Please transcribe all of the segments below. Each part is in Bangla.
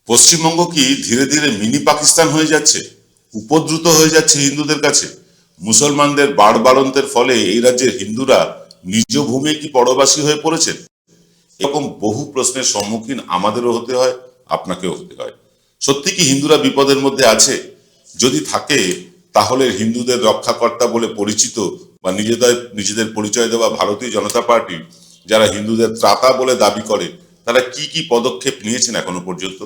পশ্চিমবঙ্গ কি ধীরে ধীরে মিনি পাকিস্তান হয়ে যাচ্ছে, উপদ্রুত হয়ে যাচ্ছে হিন্দুদের কাছে? মুসলমানদের বাড়বাড়ন্তের ফলে এই রাজ্যের হিন্দুরা নিজ ভূমে কি পরবাসী হয়ে পড়েছেন? এরকম বহু প্রশ্নের সম্মুখীন আমাদেরও হতে হয়, আপনাকেও হতে হয়। সত্যি কি হিন্দুরা বিপদের মধ্যে আছে? যদি থাকে, তাহলে হিন্দুদের রক্ষাকর্তা বলে পরিচিত বা নিজেদের নিজেদের পরিচয় দেওয়া ভারতীয় জনতা পার্টি, যারা হিন্দুদের ত্রাতা বলে দাবি করে, তারা কি কি পদক্ষেপ নিয়েছেন এখনো পর্যন্ত?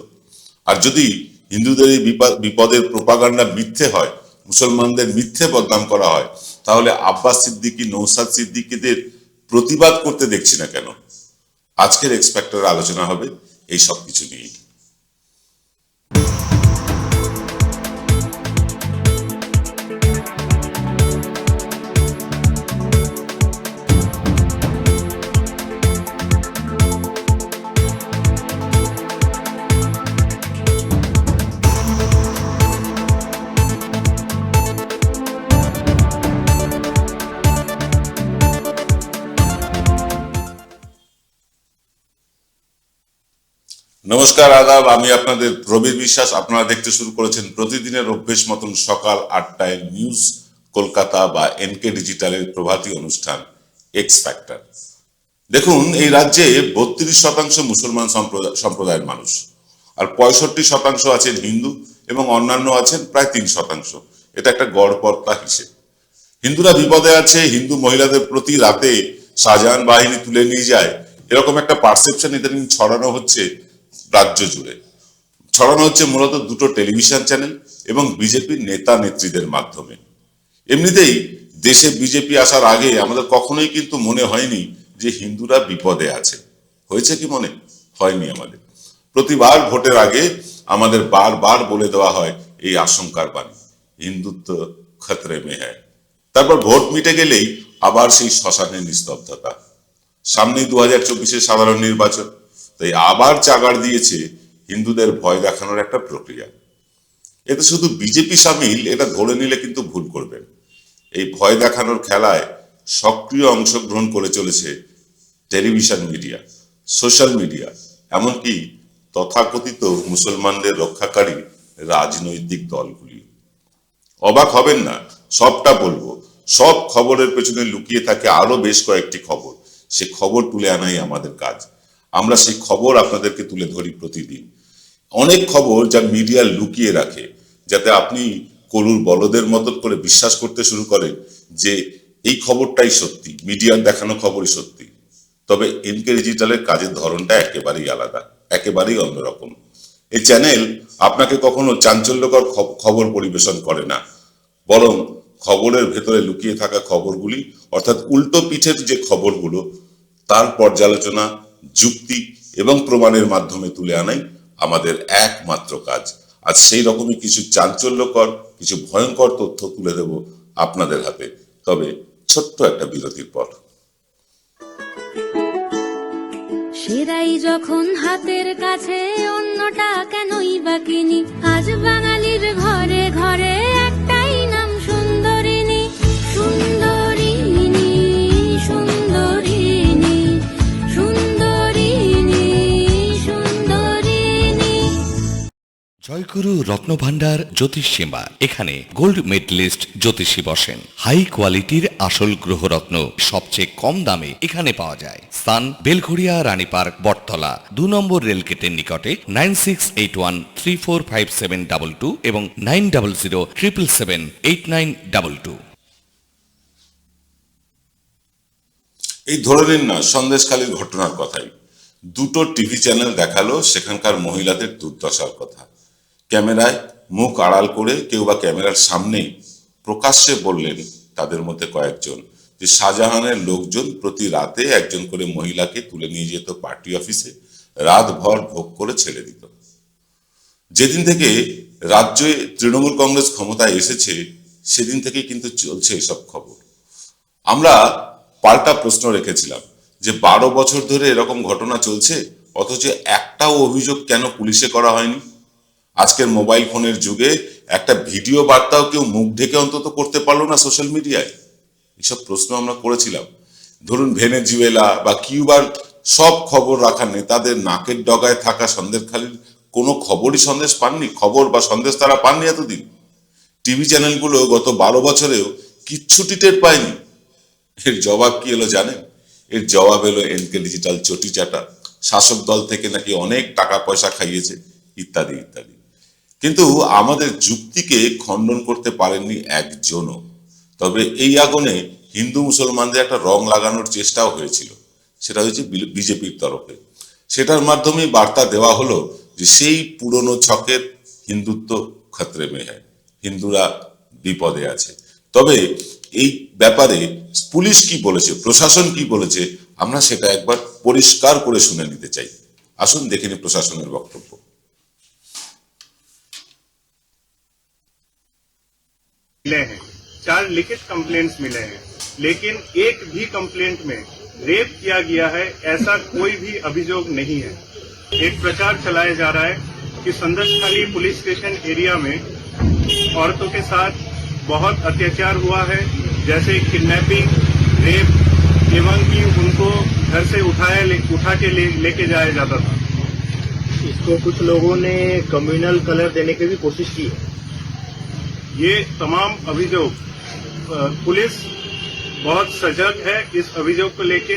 আর যদি হিন্দুদের এই বিপদের প্রোপাগান্ডা মিথ্যে হয়, মুসলমানদের মিথ্যে বদনাম করা হয়, তাহলে আব্বাস সিদ্দিকী, নৌসাদ সিদ্দিকীদের প্রতিবাদ করতে দেখছি না কেন? আজকের এক্সপেক্টর আলোচনা হবে এই সব কিছু নিয়ে। নমস্কার, আদাব। আমি আপনাদের প্রবীর বিশ্বাস। আপনারা দেখতে শুরু করেছেন প্রতিদিনের অভ্যেস মতন সকাল 8টায় নিউজ কলকাতা বা এনকে ডিজিটালের প্রভাতী অনুষ্ঠান এক্স ফ্যাক্টর। দেখুন, এই রাজ্যে 32% মুসলমান সম্প্রদায়ের মানুষ, আর 65% আছেন হিন্দু এবং অন্যান্য আছেন প্রায় 3%। এটা একটা গড়পড়তা হিসেব। হিন্দুরা বিপদে আছে, হিন্দু মহিলাদের প্রতি রাতে শাহজাহান বাহিনী তুলে নিয়ে যায়, এরকম একটা পারসেপশন ইদানিং ছড়ানো হচ্ছে রাজ্য জুড়ে। ছড়ানো হচ্ছে মূলত দুটো টেলিভিশন চ্যানেল এবং বিজেপির নেতা নেত্রীদের মাধ্যমে। এমনিতেই দেশে বিজেপি আসার আগে আমাদের কখনোই কিন্তু মনে হয়নি যে হিন্দুরা বিপদে আছে। হয়েছে কি মনে? হয়নি আমাদের। প্রতিবার ভোটের আগে আমাদের বারবার বলে দেওয়া হয় এই আশঙ্কার বাণী, হিন্দুত্ব খতরে মে হ্যায়। তারপর ভোট মিটে গেলেই আবার সেই শ্মশানের নিস্তব্ধতা। সামনেই 2024-এর সাধারণ নির্বাচন, তাই আবার চাগাড় দিয়েছে হিন্দুদের ভয় দেখানোর একটা প্রক্রিয়া। এতে শুধু বিজেপি সামিল এটা ধরে নিলে কিন্তু ভুল করবেন। এই ভয় দেখানোর খেলায় সক্রিয় অংশগ্রহণ করে চলেছে টেলিভিশন মিডিয়া, সোশ্যাল মিডিয়া, এমনকি তথাকথিত মুসলমানদের রক্ষাকারী রাজনৈতিক দলগুলি। অবাক হবেন না, সবটা বলবো। সব খবরের পেছনে লুকিয়ে থাকে আরো বেশ কয়েকটি খবর। সে খবর তুলে আনাই আমাদের কাজ। আমরা সেই খবর আপনাদেরকে তুলে ধরি প্রতিদিন। অনেক খবর যা মিডিয়া লুকিয়ে রাখে, যাতে আপনি কলুর বলদের মতো করে বিশ্বাস করতে শুরু করেন যে এই খবরটাই সত্যি, মিডিয়ার দেখানো খবরই সত্যি। তবে এনকে ডিজিটালের কাজের ধরনটা একেবারেই আলাদা, একেবারেই অন্যরকম। এই চ্যানেল আপনাকে কখনো চাঞ্চল্যকর খবর পরিবেশন করে না, বরং খবরের ভেতরে লুকিয়ে থাকা খবরগুলি, অর্থাৎ উল্টো পিঠের যে খবরগুলো, তার পর্যালোচনা, যুক্তি এবং প্রমাণের মাধ্যমে তুলে আনাই আমাদের একমাত্র কাজ। আজ সেই রকমই কিছু চাঞ্চল্যকর, কিছু ভয়ঙ্কর তথ্য তুলে দেব আপনাদের হাতে, তবে ছোট্ট একটা বিরতির পর। সেরাই যখন হাতের কাছে, অন্যটা কেনই বা কিনি। আজ বাঙালির ঘরে ঘরে একটাই নাম, সুন্দরিনী। সুন্দরিনী, সুন্দরিনী, সুন্দরিনী, সুন্দরিনী। জয়গুরু রত্নভান্ডার জ্যোতিষ সীমা। এখানে গোল্ড মেডলিস্ট জ্যোতিষী বসেন। হাই কোয়ালিটির আসল গ্রহরত্ন সবচেয়ে কম দামে এখানে পাওয়া যায়। স্থান বেলঘড়িয়া, রানী পার্ক, বটতলা, 2 নম্বর রেলগেটের নিকটে। 9681345722 এবং 9007778922। এই ধরে নিন না সন্দেশখালীর ঘটনার কথাই। দুটো টিভি চ্যানেল দেখালো সেখানকার মহিলাদের দুর্দশার কথা। ক্যামেরায় মুখ আড়াল করে, কেউ বা ক্যামেরার সামনেই প্রকাশ্যে বললেন তাদের মধ্যে কয়েকজন যে শাহজাহানের লোকজন প্রতি রাতে একজন করে মহিলাকে তুলে নিয়ে যেত পার্টি অফিসে, রাতভর ভোগ করে ছেড়ে দিত। যেদিন থেকে রাজ্যে তৃণমূল কংগ্রেস ক্ষমতায় এসেছে, সেদিন থেকে কিন্তু চলছে এসব খবর। আমরা পাল্টা প্রশ্ন রেখেছিলাম যে 12 বছর ধরে এরকম ঘটনা চলছে, অথচ একটাও অভিযোগ কেন পুলিশে করা হয়নি? আজকের মোবাইল ফোনের যুগে একটা ভিডিও বার্তাও কেউ মুখ ঢেকে অন্তত করতে পারলো না সোশ্যাল মিডিয়ায়। এসব প্রশ্ন আমরা করেছিলাম। ধরুন ভেনেজুয়েলা বা কিউবার সব খবর রাখা নেতাদের নাকের ডগায় থাকা সন্দেশখালীর কোনো খবরই সন্দেশ পাননি, খবর বা সন্দেশ তারা পাননি এতদিন? টিভি চ্যানেলগুলো গত 12 বছরেও কিচ্ছুটি টের পায়নি। এর জবাব কি এলো জানেন? এর জবাব এলো এনকে ডিজিটাল চটি চাটা, শাসক দল থেকে নাকি অনেক টাকা পয়সা খাইয়েছে, ইত্যাদি ইত্যাদি। কিন্তু আমাদের যুক্তিকে খণ্ডন করতে পারেননি একজনও। তবে এই আগুনে হিন্দু মুসলমানদের একটা রং লাগানোর চেষ্টাও হয়েছিল, সেটা হয়েছে বিজেপির তরফে। সেটার মাধ্যমে বার্তা দেওয়া হলো যে সেই পুরনো ছকের হিন্দুত্ব খতরে মে হ্যায়, হিন্দুরা বিপদে আছে। তবে এই ব্যাপারে পুলিশ কি বলেছে, প্রশাসন কি বলেছে, আমরা সেটা একবার পরিষ্কার করে শুনে নিতে চাই। আসুন দেখে নি প্রশাসনের বক্তব্য। मिले हैं, 4 लिखित कंप्लेंट्स मिले हैं, लेकिन एक भी कंप्लेंट में रेप किया गया है ऐसा कोई भी अभियोग नहीं है। एक प्रचार चलाया जा रहा है कि संदसखाली पुलिस स्टेशन एरिया में औरतों के साथ बहुत अत्याचार हुआ है, जैसे किडनैपिंग, रेप एवं कि उनको घर से उठा के लेके जाया जाता था। इसको कुछ लोगों ने कम्युनल कलर देने की भी कोशिश की है। ये तमाम अभियोग पुलिस बहुत सजग है इस अभियोग को लेके।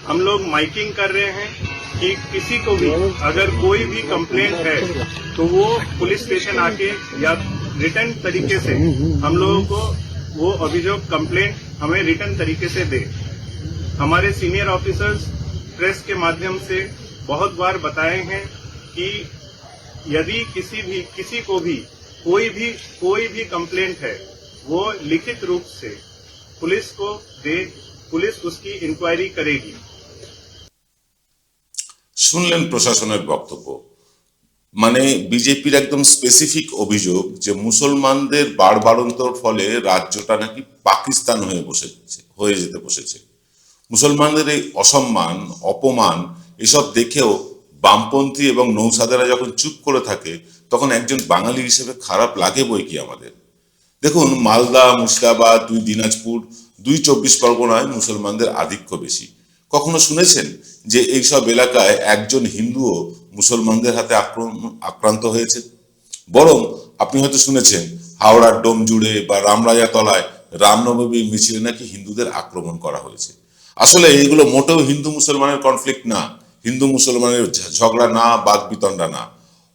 हम लोग माइकिंग कर रहे हैं कि किसी को भी अगर कोई भी कंप्लेंट है तो वो पुलिस स्टेशन आके या रिटर्न तरीके से हम लोगों को वो अभियोग कंप्लेंट हमें रिटर्न तरीके से दे। हमारे सीनियर ऑफिसर्स प्रेस के माध्यम से बहुत बार बताए हैं कि यदि किसी को भी कोई भी कंप्लेंट है वो लिखित रूप से पुलिस को दे, पुलिस उसकी इंक्वायरी करेगी। শুনলেন প্রশাসনের বক্তব্য। মানে বিজেপির একদম স্পেসিফিক অভিযোগ যে মুসলমানদের বাড়বাড়ন্তর ফলে রাজ্যটা নাকি পাকিস্তান হয়ে যেতে বসেছে। মুসলমানদের এই অসম্মান, অপমান এসব দেখেও বামপন্থী এবং নৌসাদেরা যখন চুপ করে থাকে তখন একজন বাঙালি হিসেবে খারাপ লাগে বই কি আমাদের। দেখুন, মালদা, মুর্শিদাবাদ, 2 দিনাজপুর, 2 চব্বিশ পরগনায় মুসলমানদের আধিক্য বেশি। কখনো শুনেছেন যে এইসব এলাকায় একজন হিন্দুও মুসলমানদের হাতে আক্রান্ত হয়েছে? বরং আপনি হয়তো শুনেছেন হাওড়ার ডোমজুড়ে বা রামরাজাতলায় রামনবমীর মিছিলে নাকি হিন্দুদের আক্রমণ করা হয়েছে। আসলে এগুলো মোটেও হিন্দু মুসলমানের কনফ্লিক্ট না, হিন্দু মুসলমানের ঝগড়া না, বাকবিতণ্ডা না।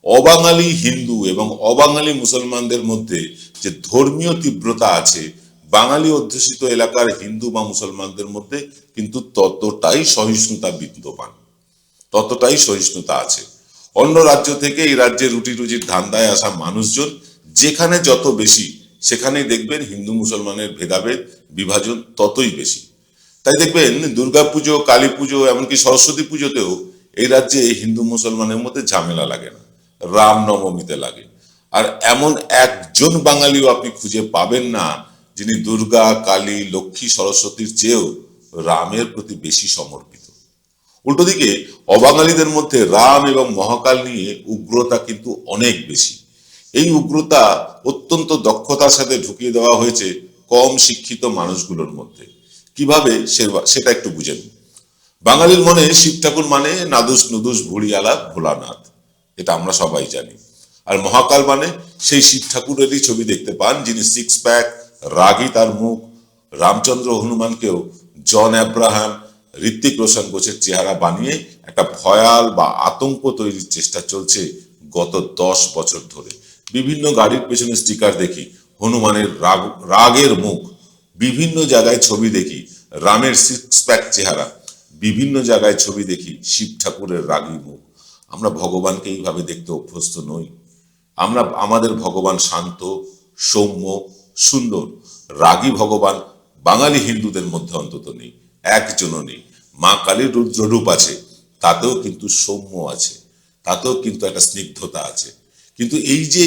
অবাঙালি হিন্দু এবং অবাঙালি মুসলমানদের মধ্যে যে ধর্মীয় তীব্রতা আছে, বাঙালি অধ্যুষিত এলাকার হিন্দু বা মুসলমানদের মধ্যে কিন্তু ততটাই সহিষ্ণুতা আছে। অন্য রাজ্য থেকে এই রাজ্যে রুটি রুজির ধান্দায় আসা মানুষজন যেখানে যত বেশি, সেখানেই দেখবেন হিন্দু মুসলমানের ভেদাভেদ, বিভাজন ততই বেশি। তাই দেখবেন দুর্গাপুজো, কালী পুজো, এমনকি সরস্বতী পুজোতেও এই রাজ্যে হিন্দু মুসলমানের মধ্যে ঝামেলা লাগে না, রামনবমীতে লাগে। আর এমন একজন বাঙালিও আপনি খুঁজে পাবেন না যিনি দুর্গা, কালী, লক্ষ্মী, সরস্বতীর চেয়েও রামের প্রতি বেশি সমর্পিত। উল্টো দিকে অবাঙালিদের মধ্যে রাম এবং মহাকাল নিয়ে উগ্রতা কিন্তু অনেক বেশি। এই উগ্রতা অত্যন্ত দক্ষতার সাথে ঢুকিয়ে দেওয়া হয়েছে কম শিক্ষিত মানুষগুলোর মধ্যে। কিভাবে সেটা একটু বুঝেন। বাঙালির মনে শিব ঠাকুর মানে নাদুস নুদুস ভুড়িয়ালা ভোলানাথ, এটা আমরা সবাই জানি। আর মহাকাল মানে সেই শিব ঠাকুরেরই ছবি দেখতে পান যিনি 6 প্যাক, রাগী তার মুখ। রামচন্দ্র হনুমানকেও জন আব্রাহাম, ঋত্বিক রোশন গোছের চেহারা বানিয়ে একটা ভয়াল বা আতঙ্ক তৈরির চেষ্টা চলছে গত 10 বছর ধরে। বিভিন্ন গাড়ির পেছনে স্টিকার দেখি হনুমানের রাগের মুখ, বিভিন্ন জায়গায় ছবি দেখি রামের 6 প্যাক চেহারা, বিভিন্ন জায়গায় ছবি দেখি শিব ঠাকুরের রাগী মুখ। আমরা ভগবানকে এইভাবে দেখতে অভ্যস্ত নই। আমাদের ভগবান শান্ত, সৌম্য, সুন্দর। রাগী ভগবান বাঙালি হিন্দুদের মধ্যে অন্তত নেই, একজনও নেই। মা কালীর রুদ্ররূপ আছে, তাতেও কিন্তু সৌম্য আছে, তাতেও কিন্তু একটা স্নিগ্ধতা আছে। কিন্তু এই যে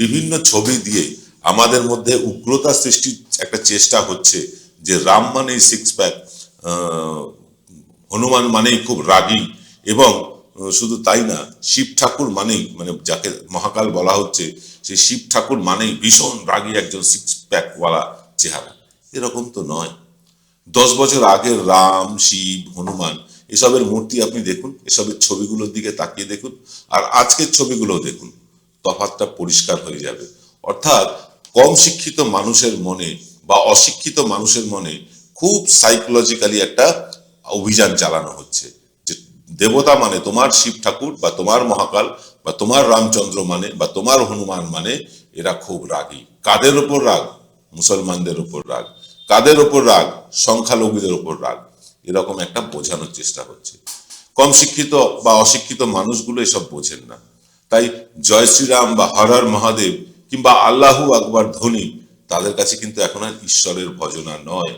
বিভিন্ন ছবি দিয়ে আমাদের মধ্যে উগ্রতা সৃষ্টির একটা চেষ্টা হচ্ছে যে রাম মানেই 6 প্যাক, হনুমান মানেই খুব রাগী, এবং শুধু তাই না, শিব ঠাকুর মানেই, মানে যাকে মহাকাল বলা হচ্ছে, সেই শিব ঠাকুর মানেই ভীষণ রাগী একজন 6 প্যাকওয়ালা চেহারা। এরকম তো নয়। 10 বছর আগের রাম, শিব, হনুমান এসবের মূর্তি আপনি দেখুন, এসবের ছবিগুলোর দিকে তাকিয়ে দেখুন, আর আজকের ছবিগুলো দেখুন, তফাৎটা পরিষ্কার হয়ে যাবে। অর্থাৎ কম শিক্ষিত মানুষের মনে বা অশিক্ষিত মানুষের মনে খুব সাইকোলজিক্যালি একটা অভিযান চালানো হচ্ছে যে দেবতা মানে তোমার শিব ঠাকুর বা তোমার মহাকাল বা তোমার রামচন্দ্র মানে বা তোমার হনুমান মানে এরা খুব রাগী। কাদের ওপর রাগ? মুসলমানদের উপর রাগ। কাদের ওপর রাগ? সংখ্যালঘুদের উপর রাগ। এরকম একটা বোঝানোর চেষ্টা হচ্ছে। কম শিক্ষিত বা অশিক্ষিত মানুষগুলো এসব বোঝেন না। তাই জয় শ্রীরাম বা হর হর মহাদেব কিংবা আল্লাহু আকবার ধ্বনি তাদের কাছে কিন্তু এখন আর ঈশ্বরের ভজনা নয়,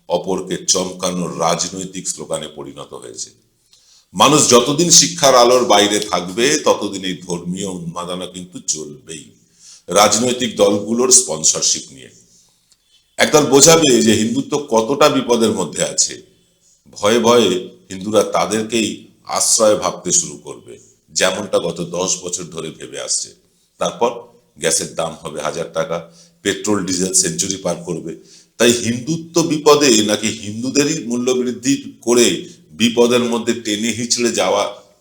অপরকে চমকানোর রাজনৈতিক স্লোগানে পরিণত হয়েছে। মানুষ যতদিন শিক্ষার আলোর বাইরে থাকবে ততদিন এই ধর্মীয় উন্মাদনা কিন্তু চলবেই, রাজনৈতিক দলগুলোর স্পন্সরশিপ নিয়ে। একদল বোঝাবে যে হিন্দুত্ব কতটা বিপদের মধ্যে আছে, ভয়ে ভয়ে হিন্দুরা তাদেরকেই আশ্রয় ভাবতে শুরু করবে, যেমনটা গত 10 বছর ধরে ভেবে আসছে। তারপর গ্যাসের দাম হবে 1000 টাকা, পেট্রোল ডিজেল সেঞ্চুরি পার করবে। তাই হিন্দুত্ব বিপদে নাকি হিন্দুদেরই মূল্য বৃদ্ধি করে বিপদের মধ্যে টেনে হিচড়ে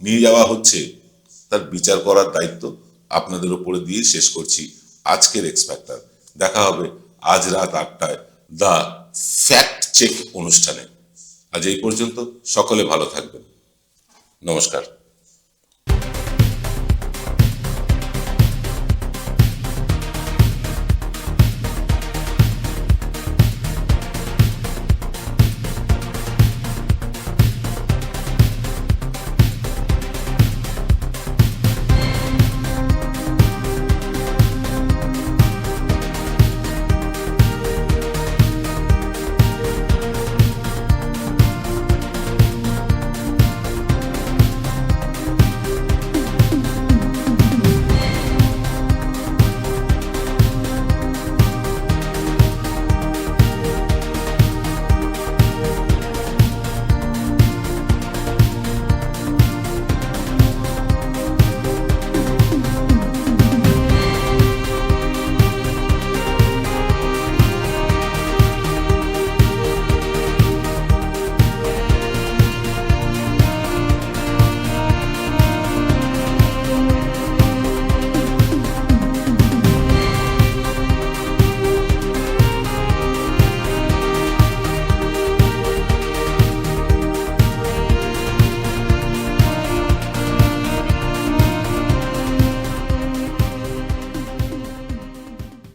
নিয়ে যাওয়া হচ্ছে, তার বিচার করার দায়িত্ব আপনাদের উপরে দিয়ে শেষ করছি আজকের এক্স ফ্যাক্টর। দেখা হবে আজ রাত 8টায় দ্য ফ্যাক্ট চেক অনুষ্ঠানে। আজ এই পর্যন্ত, সকলে ভালো থাকবেন, নমস্কার।